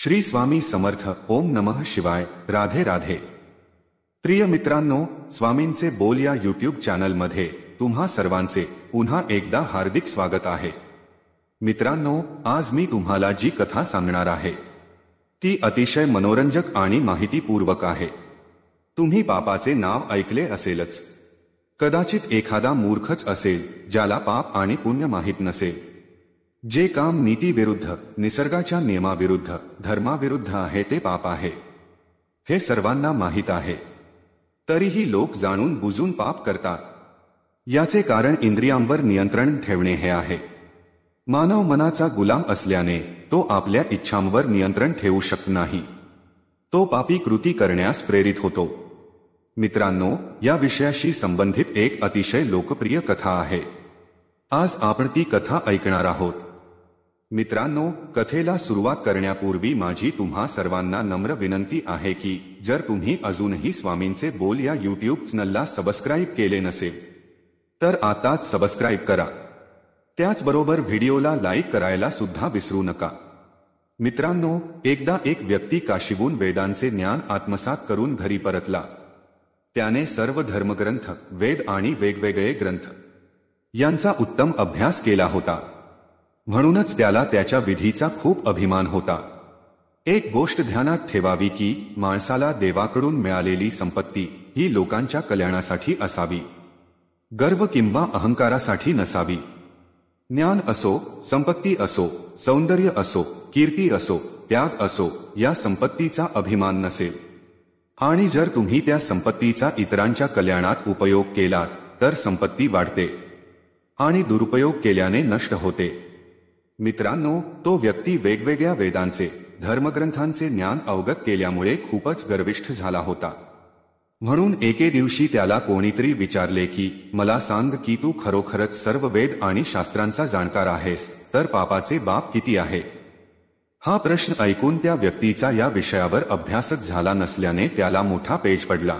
श्री स्वामी समर्थ. ओम नमः शिवाय. राधे राधे. प्रिय मित्रांनो, स्वामींचे बोल या यूट्यूब चॅनलमध्ये तुम्हा सर्वांचे पुन्हा एकदा हार्दिक स्वागत आहे. मित्रांनो, आज मी तुम्हाला जी कथा सांगणार आहे ती अतिशय मनोरंजक आणि माहितीपूर्वक आहे. तुम्ही पापाचे नाव ऐकले असेलच. कदाचित एखादा मूर्खच असेल ज्याला पाप आणि पुण्य माहित नसेल. जे काम नीतीविरुद्ध, निसर्गाच्या नियमाविरुद्ध, धर्माविरुद्ध आहे ते पाप आहे, हे सर्वांना माहीत आहे. तरीही लोक जाणून बुजून पाप करतात. याचे कारण इंद्रियांवर नियंत्रण ठेवणे हे आहे. मानव मनाचा गुलाम असल्याने तो आपल्या इच्छांवर नियंत्रण ठेवू शकत नाही. तो पापी कृती करण्यास प्रेरित होतो. मित्रांनो, या विषयाशी संबंधित एक अतिशय लोकप्रिय कथा आहे. आज आपण ती कथा ऐकणार आहोत. मित्रांनो, कथेला सुरुवात करण्यापूर्वी माझी तुम्हा सर्वांना नम्र विनंती आहे की जर तुम्ही अजूनही स्वामींचे बोल या यूट्यूब चॅनलला सबस्क्राईब केले नसेल तर आताच सबस्क्राईब करा. त्याचबरोबर व्हिडिओला लाईक करायला सुद्धा विसरू नका. मित्रांनो, एकदा एक व्यक्ती काशीहून वेदांचे ज्ञान आत्मसात करून घरी परतला. त्याने सर्व धर्मग्रंथ, वेद आणि वेगवेगळे ग्रंथ यांचा उत्तम अभ्यास केला होता. म्हणूनच त्याला त्याच्या विधीचा खूप अभिमान होता. एक गोष्ट ध्यानात ठेवावी की माणसाला देवाकडून मिळालेली संपत्ती ही लोकांच्या कल्याणासाठी असावी, गर्व किंवा अहंकारासाठी नसावी. ज्ञान असो, संपत्ती असो, सौंदर्य असो, कीर्ती असो, त्याग असो, या संपत्तीचा अभिमान नसेल आणि जर तुम्ही त्या संपत्तीचा इतरांच्या कल्याणात उपयोग केलात तर संपत्ती वाढते आणि दुरुपयोग केल्याने नष्ट होते. मित्रांनो, तो व्यक्ती वेगवेगळ्या वेदांचे, धर्मग्रंथांचे ज्ञान अवगत केल्यामुळे खूपच गर्विष्ठ झाला होता. म्हणून एके दिवशी त्याला कोणीतरी विचारले की मला सांग की तू खरोखरच सर्व वेद आणि शास्त्रांचा जाणकार आहेस, तर पापाचे बाप किती आहे? हा प्रश्न ऐकून त्या व्यक्तीचा या विषयावर अभ्यासच झाला नसल्याने त्याला मोठा पेच पडला.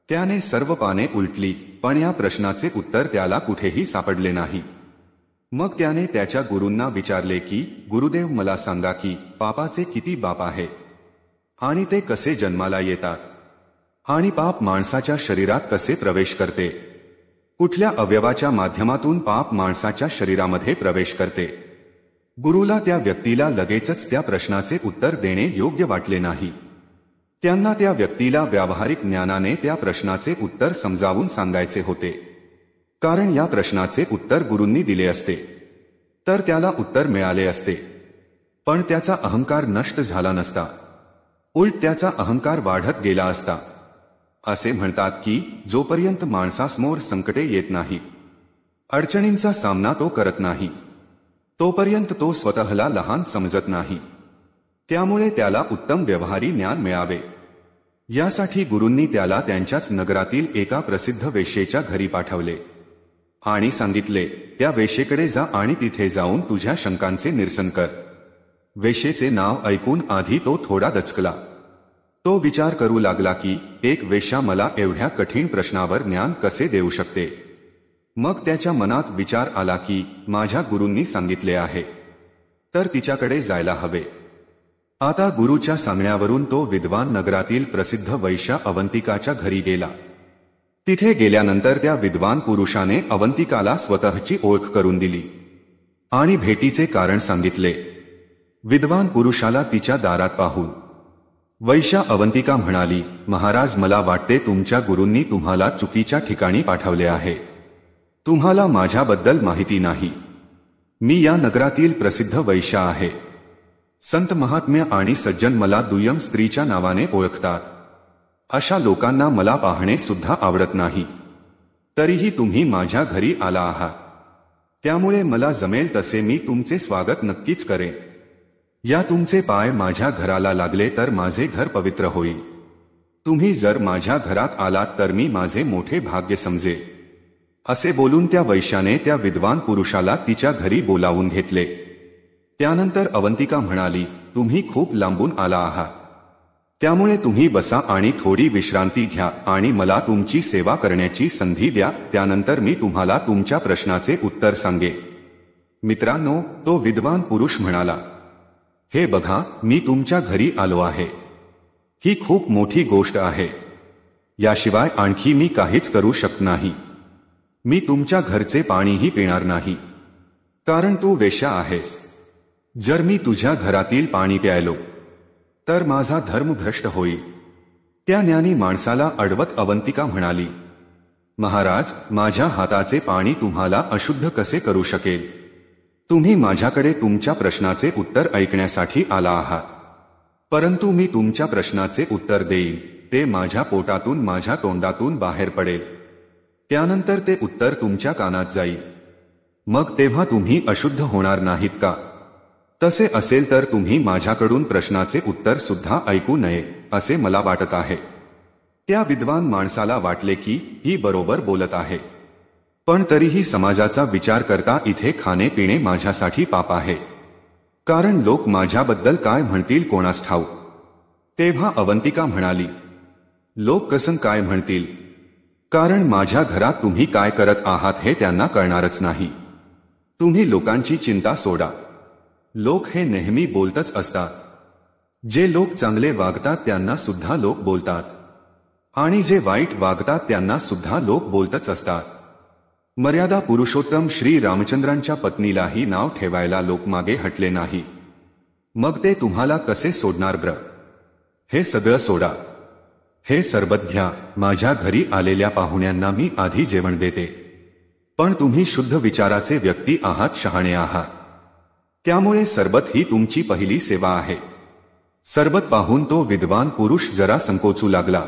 त्याने सर्व पाने उलटली, पण या प्रश्नाचे उत्तर त्याला कुठेही सापडले नाही. मग त्याने त्याच्या गुरूंना विचारले की गुरुदेव, मला सांगा की पापाचे किती बाप आहेत आणि ते कसे जन्माला येतात आणि पाप माणसाच्या शरीरात कसे प्रवेश करते? कुठल्या अवयवाच्या माध्यमातून पाप माणसाच्या शरीरामध्ये प्रवेश करते? गुरुला त्या व्यक्तीला लगेचच त्या प्रश्नाचे उत्तर देणे योग्य वाटले नाही. त्यांना त्या व्यक्तीला व्यावहारिक ज्ञानाने त्या प्रश्नाचे उत्तर समजावून सांगायचे होते. कारण या प्रश्नाचे उत्तर गुरूंनी दिले असते तर त्याला उत्तर मिळाले असते, पण त्याचा अहंकार नष्ट झाला नसता. उलट त्याचा अहंकार वाढत गेला असता. असे म्हणतात की जोपर्यंत माणसासमोर संकटे येत नाहीत, अडचणींचा सामना तो करत नाही, तोपर्यंत तो स्वतःला लहान समजत नाही. त्यामुळे त्याला उत्तम व्यवहारी ज्ञान मिळावे यासाठी गुरूंनी त्याला त्यांच्याच नगरातील एका प्रसिद्ध वेश्येच्या घरी पाठवले आणि सांगितले, त्या वेश्येकडे जा आणि तिथे जाऊन तुझ्या शंकांचे निरसन कर. वेश्येचे नाव ऐकून आधी तो थोडा दचकला. तो विचार करू लागला की एक वेश्या मला एवढ्या कठीण प्रश्नावर ज्ञान कसे देऊ शकते? मग त्याच्या मनात विचार आला की माझ्या गुरूंनी सांगितले आहे तर तिच्याकडे जायला हवे. आता गुरुच्या सांगण्यावरून तो विद्वान नगरातील प्रसिद्ध वैश्या अवंतिकाच्या घरी गेला. तिथे गेल्यानंतर त्या विद्वान पुरुषाने अवंतिकाला स्वतःची ओळख करून दिली आणि भेटीचे कारण सांगितले. विद्वान पुरुषाला तिच्या दारात पाहून वैश्या अवंतिका म्हणाली, महाराज, मला वाटते तुमच्या गुरूंनी तुम्हाला चुकीच्या ठिकाणी पाठवले आहे. तुम्हाला माझ्याबद्दल माहिती नाही. मी या नगरातील प्रसिद्ध वैश्या आहे. संत, महात्म्य आणि सज्जन मला दुय्यम स्त्रीच्या नावाने ओळखतात. अशा लोकांना मला पाहणे सुद्धा आवडत नाही. तरीही तुम्ही माझ्या घरी आला आहात, त्यामुळे मला जमेल तसे मी तुमचे स्वागत नक्कीच करेन. या तुमचे पाय माझ्या घराला लागले तर माझे घर पवित्र होईल. तुम्ही जर माझ्या घरात आलात तर मी माझे मोठे भाग्य समजेल. असे बोलून त्या वैश्याने त्या विद्वान पुरुषाला तिच्या घरी बोलावून घेतले. त्यानंतर अवंतिका म्हणाली, तुम्ही खूप लांबून आला आहात, त्यामुळे तुम्ही बसा आणि थोडी विश्रांती घ्या आणि मला तुमची सेवा करण्याची संधी द्या. त्यानंतर मी तुम्हाला तुमच्या प्रश्नाचे उत्तर सांगे. मित्रांनो, तो विद्वान पुरुष म्हणाला, हे बघा, मी तुमच्या घरी आलो आहे. ही खूप मोठी गोष्ट आहे. याशिवाय आणखी मी काहीच करू शकत नाही. मी तुमच्या घरचे पाणीही पिणार नाही, कारण तू वेश्या आहेस. जर मी तुझ्या घरातील पाणी प्यायलो तर माझा धर्म भ्रष्ट होईल. त्या ज्ञानी माणसाला अडवत अवंतिका म्हणाली, महाराज, माझ्या हाताचे पाणी तुम्हाला अशुद्ध कसे करू शकेल? तुम्ही माझ्याकडे तुमच्या प्रश्नाचे उत्तर ऐकण्यासाठी आला आहात, परंतु मी तुमच्या प्रश्नाचे उत्तर देईन ते माझ्या पोटातून, माझ्या तोंडातून बाहेर पडेल. त्यानंतर ते उत्तर तुमच्या कानात जाईल. मग तेव्हा तुम्ही अशुद्ध होणार नाहीत का? तसे असेल तर तुम्ही माझ्याकडून प्रश्नाचे उत्तर सुद्धा ऐकू नये असे मला वाटत आहे. त्या विद्वान माणसाला वाटले की ही बरोबर बोलत आहे, पण तरीही समाजाचा विचार करता इथे खाणे पिणे माझ्यासाठी पाप आहे, कारण लोक माझ्याबद्दल काय म्हणतील कोणास ठाऊक. तेव्हा अवंतिका म्हणाली, लोक कसं काय म्हणतील? कारण माझ्या घरात तुम्ही काय करत आहात हे त्यांना कळणारच नाही. तुम्ही लोकांची चिंता सोडा. लोक हे नेहमी बोलतच असतात. जे लोक चांगले वागतात त्यांना सुद्धा लोक बोलतात, आणि जे वाईट वागतात त्यांना सुद्धा लोक बोलतच असतात. मर्यादा पुरुषोत्तम श्री रामचंद्रांच्या पत्नीलाही नाव ठेवायला लोक मागे हटले नाही. मग ते तुम्हाला कसे सोडणार ब्र? हे सगळं सोडा. हे सरबत घ्या. माझ्या घरी आलेल्या पाहुण्यांना मी आधी जेवण देते, पण तुम्ही शुद्ध विचाराचे व्यक्ती आहात, शहाणे आहात. त्यामुळे सरबत ही तुमची पहिली सेवा आहे. सरबत पाहून तो विद्वान पुरुष जरा संकोचू लागला.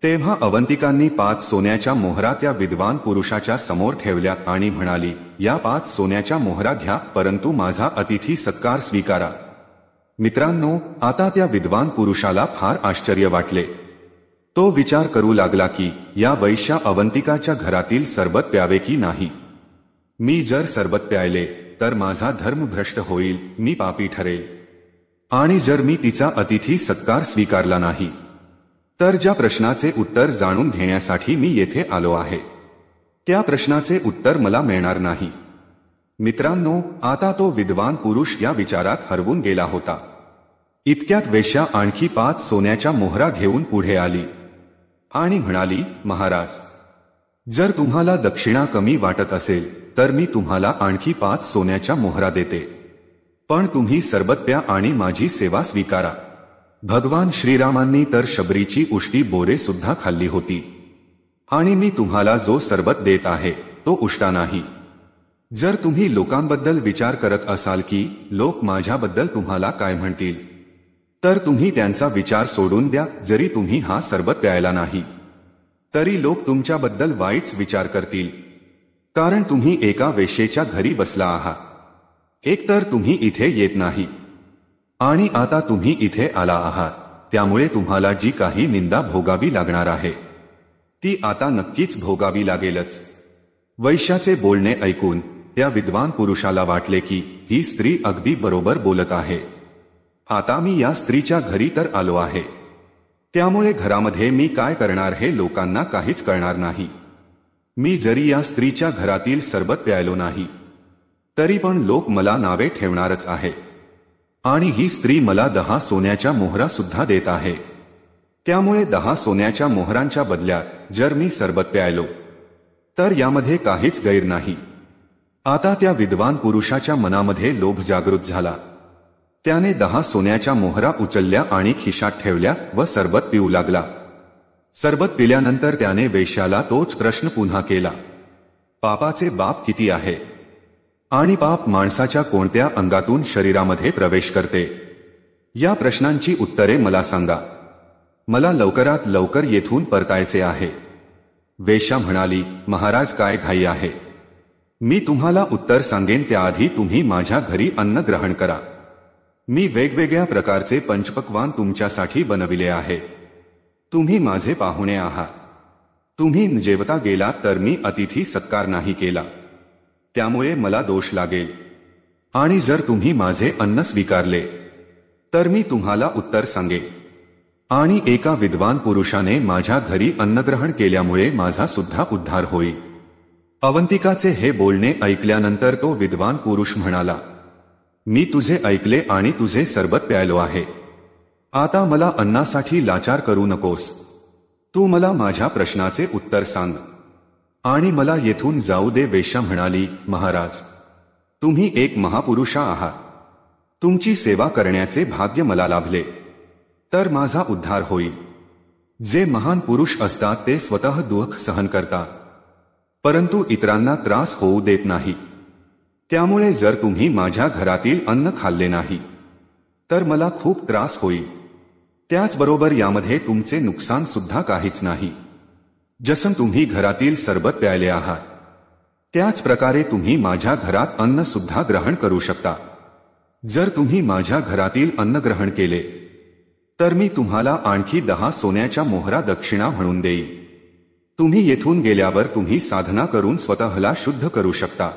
तेव्हा अवंतिकांनी 5 सोन्याच्या मोहरा त्या विद्वान पुरुषाच्या समोर ठेवल्या आणि म्हणाली, या 5 सोन्याच्या मोहरा घ्या, परंतु माझा अतिथी सत्कार स्वीकारा. मित्रांनो, आता त्या विद्वान पुरुषाला फार आश्चर्य वाटले. तो विचार करू लागला की या वैश्या अवंतिकाच्या घरातील सरबत प्यावे की नाही. मी जर सरबत प्यायले तर माझा धर्म भ्रष्ट होईल, मी पापी ठरेल. आणि जर मी तिचा अतिथी सत्कार स्वीकारला नाही तर ज्या प्रश्नाचे उत्तर जाणून घेण्यासाठी मी येथे आलो आहे त्या प्रश्नाचे उत्तर मला मिळणार नाही. मित्रांनो, आता तो विद्वान पुरुष या विचारात हरवून गेला होता. इतक्यात वेश्या आणखी 5 सोन्याच्या मोहरा घेऊन पुढे आली आणि म्हणाली, महाराज, जर तुम्हाला दक्षिणा कमी वाटत असेल तर मी तुम्हाला आणखी 5 सोन्याच्या मोहरा देते, पण तुम्ही सरबत प्या आणि माझी सेवा स्वीकारा. भगवान श्रीरामांनी तर शबरीची उष्टी बोरे सुद्धा खाल्ली होती, आणि मी तुम्हाला जो सरबत देत आहे तो उष्टा नाही. जर तुम्ही लोकांबद्दल विचार करत असाल की लोक माझ्याबद्दल तुम्हाला काय म्हणतील, तर तुम्ही त्यांचा विचार सोडून द्या. जरी तुम्ही हा सरबत प्यायला नाही तरी लोक तुमच्याबद्दल वाईट विचार करतील, कारण तुम्ही एका वेश्येच्या घरी बसला आहात. एकतर तुम्ही इथे येत नाही आणि आता तुम्ही इथे आला आहात, त्यामुळे तुम्हाला जी काही निंदा भोगावी लागणार आहे ती आता नक्कीच भोगावी लागेलच. वैश्याचे बोलणे ऐकून त्या विद्वान पुरुषाला वाटले की ही स्त्री अगदी बरोबर बोलत आहे. आता मी या स्त्रीच्या घरी तर आलो आहे, त्यामुळे घरामध्ये मी काय करणार हे लोकांना काहीच कळणार नाही. मी जरी या स्त्रीच्या घरातील सरबत प्यायलो नाही तरी पण लोक मला नावे ठेवणारच आहे, आणि ही स्त्री मला 10 सोन्याच्या मोहरा सुद्धा देत आहे. त्यामुळे 10 सोन्याच्या मोहरांच्या बदल्यात जर मी सरबत प्यायलो तर यामध्ये काहीच गैर नाही. आता त्या विद्वान पुरुषाच्या मनामध्ये लोभ जागृत झाला. त्याने 10 सोन्याच्या मोहरा उचलल्या आणि खिशात ठेवल्या व सरबत पिऊ लागला. सरबत पिल्यानंतर त्याने वेश्याला तोच प्रश्न पुन्हा केला, पापाचे बाप किती आहे आणि पाप माणसाच्या कोणत्या अंगातून शरीरामध्ये प्रवेश करते? या प्रश्नांची उत्तरे मला सांगा. मला लवकरात लवकर येथून परतायचे आहे. वेश्या म्हणाली, महाराज, काय घाई आहे? मी तुम्हाला उत्तर सांगेन त्याआधी तुम्ही माझ्या घरी अन्न ग्रहण करा. मी वेगवेगळ्या प्रकारचे पंचपक्वान तुमच्यासाठी बनविले आहे. तुम्ही माझे पाहुणे आहात. तुम्ही जेवता गेलात तर मी अतिथी सत्कार नाही केला, त्यामुळे मला दोष लागेल. आणि जर तुम्ही माझे अन्न स्वीकारले तर मी तुम्हाला उत्तर सांगेन. आणि एका विद्वान पुरुषाने माझ्या घरी अन्नग्रहण केल्यामुळे माझा सुद्धा उद्धार होईल. अवंतिकाचे हे बोलणे ऐकल्यानंतर तो विद्वान पुरुष म्हणाला, मी तुझे ऐकले आणि तुझे सरबत प्यायलो आहे. आता मला अन्नासाठी लाचार करू नकोस. तू मला माझ्या प्रश्नाचे उत्तर सांग आणि मला येथून जाऊ दे. वेश्या म्हणाली, महाराज, तुम्ही एक महापुरुषा आहात. तुमची सेवा करण्याचे भाग्य मला लाभले तर माझा उद्धार होईल. जे महान पुरुष असतात ते स्वतः दुःख सहन करतात, परंतु इतरांना त्रास होऊ देत नाही. त्यामुळे जर तुम्ही माझ्या घरातील अन्न खाल्ले नाही तर मला खूप त्रास होईल. त्याचबरोबर यामध्ये तुमचे नुकसान सुद्धा काहीच नाही. जसं तुम्ही घरातील सरबत प्यायले आहात त्याच प्रकारे तुम्ही माझ्या घरात अन्न सुद्धा ग्रहण करू शकता. जर तुम्ही माझ्या घरातील अन्न ग्रहण केले तर मी तुम्हाला आणखी 10 सोन्याच्या मोहरा दक्षिणा म्हणून देईन. तुम्ही येथून गेल्यावर तुम्ही साधना करून स्वतःला शुद्ध करू शकता.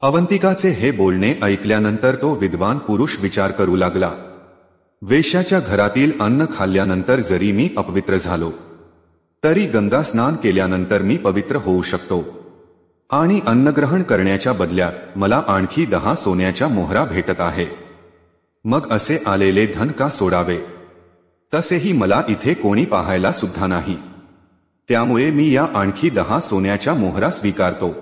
अवंतिकाचे हे बोलणे ऐकल्यानंतर तो विद्वान पुरुष विचार करू लागला. वेश्याच्या घरातील अन्न खाल्ल्यानंतर जरी मी अपवित्र झालो तरी गंगा स्नान केल्यानंतर मी पवित्र होऊ शकतो आणि अन्नग्रहण करण्याच्या बदल्यात मला आणखी 10 सोन्याच्या मोहरा भेटत आहे. मग असे आलेले धन का सोडावे? तसेही मला इथे कोणी पाहायला सुद्धा नाही. त्यामुळे मी या आणखी 10 सोन्याच्या मोहरा स्वीकारतो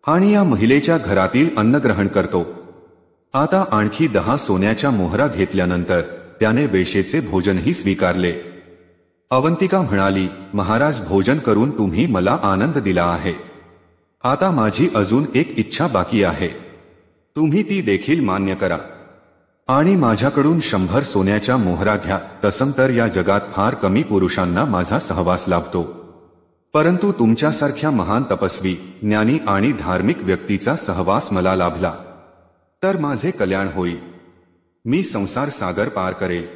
आणि या महिलेच्या घरातील अन्न ग्रहण करतो. आता आणखी 10 सोन्याच्या मोहरा घेतल्यानंतर त्याने वेश्येचे भोजनही स्वीकारले. अवंतिका म्हणाली, महाराज, भोजन करून तुम्ही मला आनंद दिला आहे. आता माझी अजून एक इच्छा बाकी आहे. तुम्ही ती देखील मान्य करा आणि माझ्याकडून 100 सोन्याच्या मोहरा घ्या. तसं तर या जगात फार कमी पुरुषांना माझा सहवास लाभतो, परंतु तुमच्यासारख्या महान तपस्वी, ज्ञानी आणि धार्मिक व्यक्तीचा सहवास मला लाभला तर माझे कल्याण होईल. मी संसार सागर पार करेल.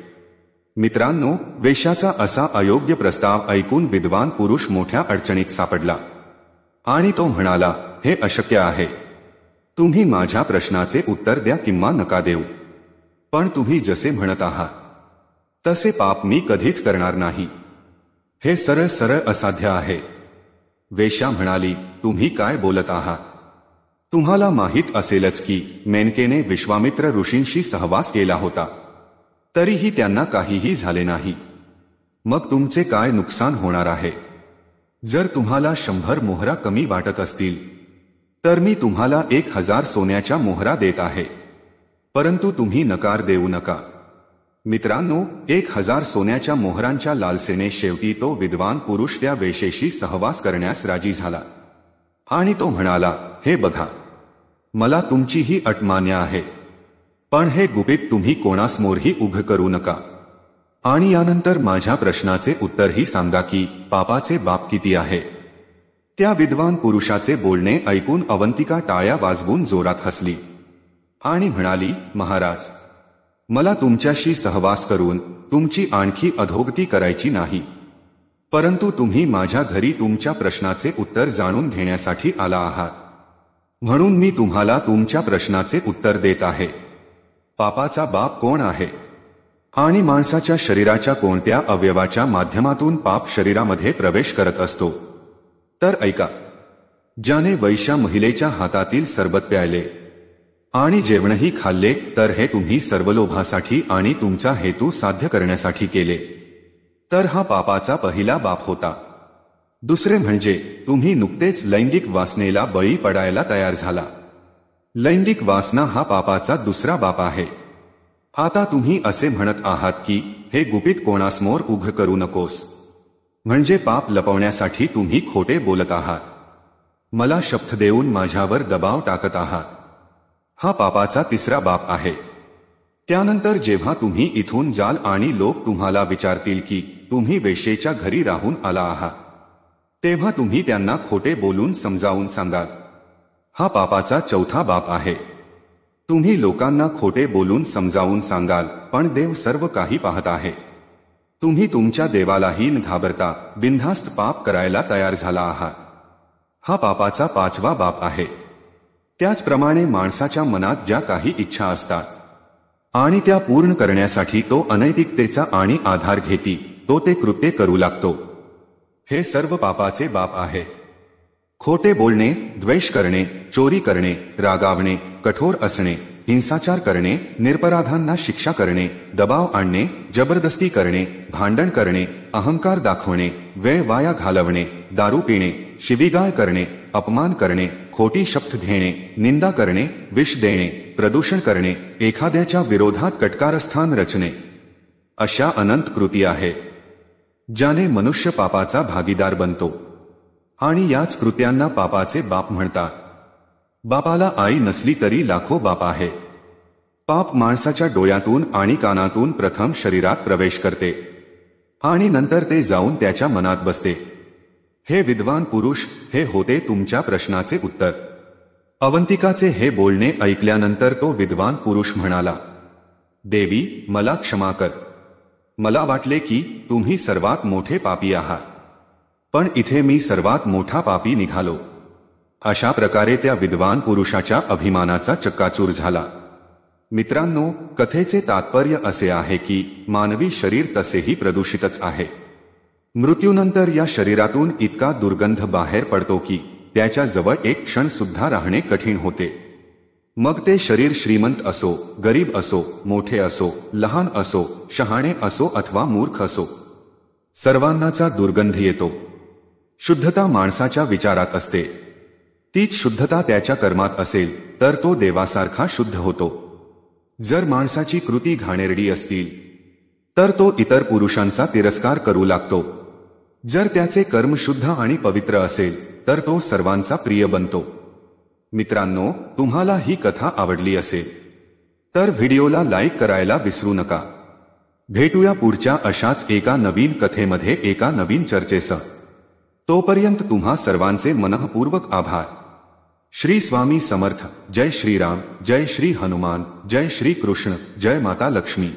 मित्रांनो, वेश्याचा असा अयोग्य प्रस्ताव ऐकून विद्वान पुरुष मोठ्या अडचणीत सापडला आणि तो म्हणाला, हे अशक्य आहे. तुम्ही माझ्या प्रश्नाचे उत्तर द्या किंवा नका देऊ, पण तुम्ही जसे म्हणत आहात तसे पाप मी कधीच करणार नाही. हे सरळ सरळ असाध्य आहे. वेश्या म्हणाली, तुम्ही काय बोलत आहात? तुम्हाला माहीत असेलच की मेनकेने विश्वामित्र ऋषींशी सहवास केला होता, तरीही त्यांना काहीही झाले नाही. मग तुमचे काय नुकसान होणार आहे? जर तुम्हाला 100 मोहरा कमी वाटत असतील तर मी तुम्हाला 1000 सोन्याच्या मोहरा देत आहे, परंतु तुम्ही नकार देऊ नका. मित्रांनो, 1000 सोन्याच्या मोहरांच्या लालसेने शेवटी तो विद्वान पुरुष त्या वेश्येशी सहवास करण्यास राजी झाला आणि तो म्हणाला, हे बघा, मला तुमची ही अट मान्य आहे, पण हे गुपित तुम्ही कोणासमोरही उघड करू नका आणि यानंतर माझ्या प्रश्नाचे उत्तरही सांगा की पापाचे बाप किती आहे. त्या विद्वान पुरुषाचे बोलणे ऐकून अवंतिका टाळ्या वाजवून जोरात हसली आणि म्हणाली, महाराज, मला तुमच्याशी सहवास करून तुमची आणखी अधोगती करायची नाही, परंतु तुम्ही माझ्या घरी तुमच्या प्रश्नाचे उत्तर जाणून घेण्यासाठी आला आहात, म्हणून मी तुम्हाला तुमच्या प्रश्नाचे उत्तर देत आहे. पापाचा बाप कोण आहे आणि माणसाच्या शरीराच्या कोणत्या अवयवाच्या माध्यमातून पाप शरीरामध्ये प्रवेश करत असतो? तर ऐका. ज्याने वैश्या महिलेच्या हातातील सरबत प्यायले आणि जेवणही खाल्ले तर हे तुम्ही सर्व लोभासाठी आणि तुमचा हेतू साध्य करण्यासाठी केले, तर हा पापाचा पहिला बाप होता. दुसरे म्हणजे तुम्ही नुकतेच लैंगिक वासनेला बळी पडायला तयार झाला. लैंगिक वासना हा पापाचा दुसरा बाप आहे. आता तुम्ही असे म्हणत आहात की हे गुपित कोणासमोर उघड करू नकोस, म्हणजे पाप लपवण्यासाठी तुम्ही खोटे बोलत आहात. मला शपथ देऊन माझ्यावर दबाव टाकत आहात. हा पापाचा तिसरा बाप आहे. त्यानंतर जेव्हा तुम्ही इथून जाल आणि लोक तुम्हाला विचारतील की तुम्ही वेश्येच्या घरी राहून आला आहात, तेव्हा तुम्ही त्यांना खोटे बोलून समजावून सांगाल. हा पापाचा चौथा बाप आहे. तुम्ही लोकांना खोटे बोलून समजावून सांगाल, पण देव सर्व काही पाहत आहे. तुम्ही तुमच्या देवालाही न घाबरता बिनधास्त पाप करायला तयार झाला आहात. हा पापाचा पाचवा बाप आहे. त्याचप्रमाणे माणसाच्या मनात ज्या काही इच्छा असतात आणि त्या पूर्ण करण्यासाठी तो अनैतिकतेचा आणि आधार घेती, तो ते कृत्य करू लागतो. हे सर्व पापाचे बाप आहे. खोटे बोलणे, द्वेष करणे, चोरी करणे, रागावणे, कठोर असणे, हिंसाचार करणे, निरपराधांना शिक्षा करणे, दबाव आणणे, जबरदस्ती करणे, भांडण करणे, अहंकार दाखवणे, वेळ वाया घालवणे, दारू पिणे, शिवीगाळ करणे, अपमान करणे, खोटी शपथ घेणे, निंदा करणे, विष देणे, प्रदूषण करणे, एखाद्याच्या विरोधात कटकारस्थान रचणे, अशा अनंत कृती आहेत ज्याने मनुष्य पापाचा भागीदार बनतो आणि याच कृत्यांना पापाचे बाप म्हणतात. बापाला आई नसली तरी लाखो बाप आहेत. पाप माणसाच्या डोळ्यातून आणि कानातून प्रथम शरीरात प्रवेश करते आणि नंतर ते जाऊन त्याच्या मनात बसते. हे विद्वान पुरुष, हे होते तुमच्या प्रश्नाचे उत्तर. अवंतिकाचे हे बोलणे ऐकल्यानंतर तो विद्वान पुरुष म्हणाला, देवी, मला क्षमा कर. मला वाटले की तुम्ही सर्वात मोठे पापी आहात, पण इथे मी सर्वात मोठा पापी निघालो. अशा प्रकारे त्या विद्वान पुरुषाच्या अभिमानाचा चक्काचूर झाला. मित्रांनो, कथेचे तात्पर्य असे आहे की मानवी शरीर तसेही प्रदूषितच आहे. मृत्यूनंतर या शरीरातून इतका दुर्गंध बाहेर पडतो की त्याच्या जवळ एक क्षण सुद्धा राहणे कठीण होते. मग ते शरीर श्रीमंत असो, गरीब असो, मोठे असो, लहान असो, शहाणे असो अथवा मूर्ख असो, सर्वांनाचा दुर्गंध येतो. शुद्धता माणसाच्या विचारात असते. तीच शुद्धता त्याच्या कर्मात असेल तर तो देवासारखा शुद्ध होतो. जर माणसाची कृती घाणेरडी असतील तर तो इतर पुरुषांचा तिरस्कार करू लागतो. जर त्याचे कर्म शुद्ध आणि पवित्र असेल तर तो सर्वांचा प्रिय बनतो. मित्रांनो, तुम्हाला ही कथा आवडली असेल तर व्हिडिओला लाईक करायला विसरू नका. भेटूया पुढच्या अशाच एका नवीन कथेमध्ये एका नवीन चर्चेसह. तोपर्यंत तुम्हा सर्वांचे मनःपूर्वक आभार. श्री स्वामी समर्थ. जय श्रीराम, जय श्री हनुमान, जय श्री कृष्ण, जय माता लक्ष्मी.